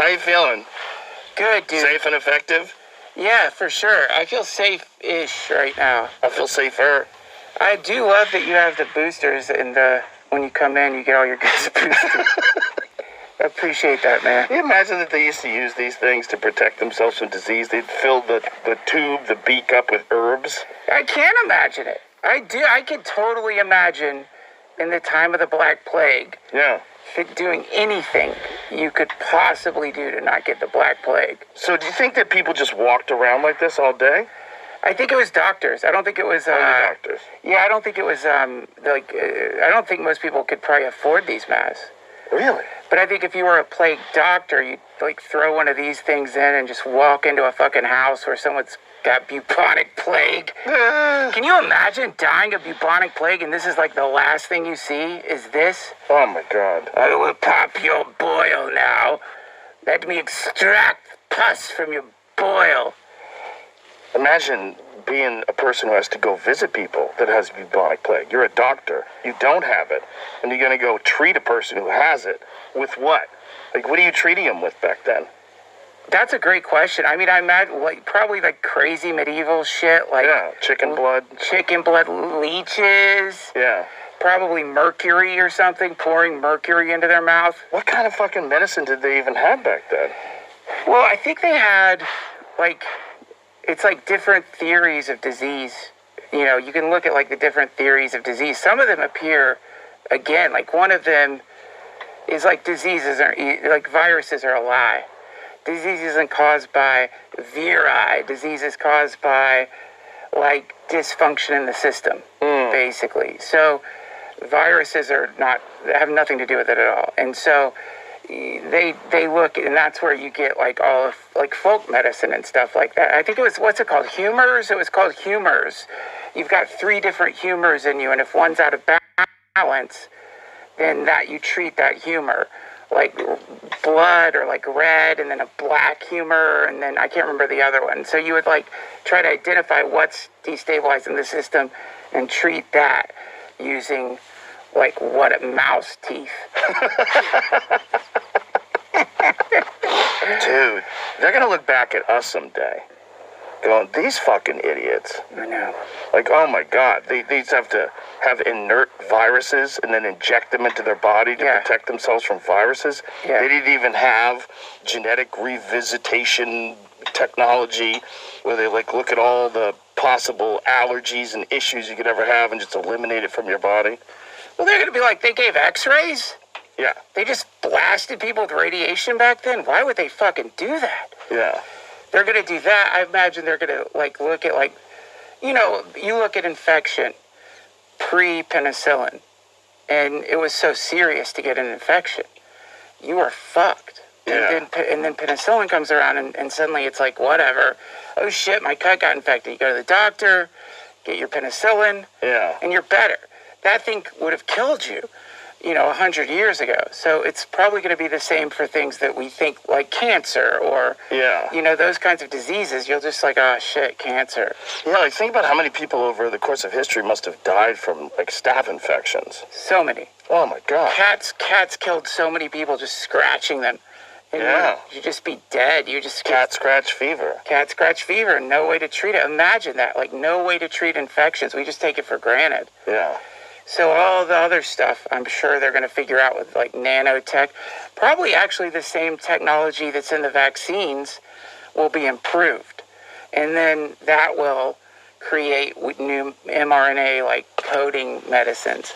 How you feeling? Good, dude. Safe and effective? Yeah, for sure. I feel safe-ish right now. I feel safer. I do love that you have the boosters and when you come in, you get all your goods boosted. I appreciate that, man. Can you imagine that they used to use these things to protect themselves from disease? They'd fill the tube, the beak up with herbs. I can't imagine it. I do. I can totally imagine in the time of the Black Plague. Yeah. Doing anything you could possibly do to not get the Black Plague. So do you think that people just walked around like this all day? I think it was doctors. I don't think it was... Only doctors. Yeah, I don't think it was, I don't think most people could probably afford these masks. Really? But I think if you were a plague doctor, you'd, throw one of these things in and just walk into a fucking house where someone's got bubonic plague. Can you imagine dying of bubonic plague and this is, the last thing you see is this? Oh, my God. I will pop your boil now. Let me extract pus from your boil. Imagine being a person who has to go visit people that has bubonic plague. You're a doctor. You don't have it. And you're going to go treat a person who has it. With what? What are you treating them with back then? That's a great question. I mean, I imagine, probably, crazy medieval shit. Yeah, chicken blood. Chicken blood leeches. Yeah. Probably Mercury or something, pouring mercury into their mouth. What kind of fucking medicine did they even have back then? Well, I think they had, it's different theories of disease. You know, you can look at, the different theories of disease. Some of them appear, again, one of them is, diseases are, viruses are a lie. Disease isn't caused by viri. Disease is caused by, dysfunction in the system, basically. So viruses have nothing to do with it at all. And so they look, and that's where you get, all of, folk medicine and stuff like that. I think it was, what's it called? Humors? It was called humors. You've got 3 different humors in you, and if one's out of balance, then you treat that humor. Blood or red, and then a black humor, and then I can't remember the other one. So you would try to identify what's destabilizing the system and treat that using mouse teeth. Dude, they're gonna look back at us someday going, these fucking idiots. I know. Oh my God, they have to have inert viruses and then inject them into their body to protect themselves from viruses. Yeah. They didn't even have genetic revisitation technology where they look at all the possible allergies and issues you could ever have and just eliminate it from your body. Well, they're going to be they gave x-rays? Yeah. They just blasted people with radiation back then? Why would they fucking do that? Yeah. They're going to do that. I imagine they're going to, look at, you look at infection pre-penicillin, and it was so serious to get an infection. You are fucked. Yeah. And then penicillin comes around, and suddenly it's whatever. Oh, shit, my cut got infected. You go to the doctor, get your penicillin, and you're better. That thing would have killed you, 100 years ago. So it's probably going to be the same for things that we think cancer or, those kinds of diseases. You'll just oh, shit, cancer. Yeah, think about how many people over the course of history must have died from, staph infections. So many. Oh, my God. Cats killed so many people just scratching them. And you'd just be dead. You just cat scratch fever. Cat scratch fever. No way to treat it. Imagine that. No way to treat infections. We just take it for granted. Yeah. So all the other stuff, I'm sure they're going to figure out with nanotech. Probably actually the same technology that's in the vaccines will be improved. And then that will create new mRNA coding medicines.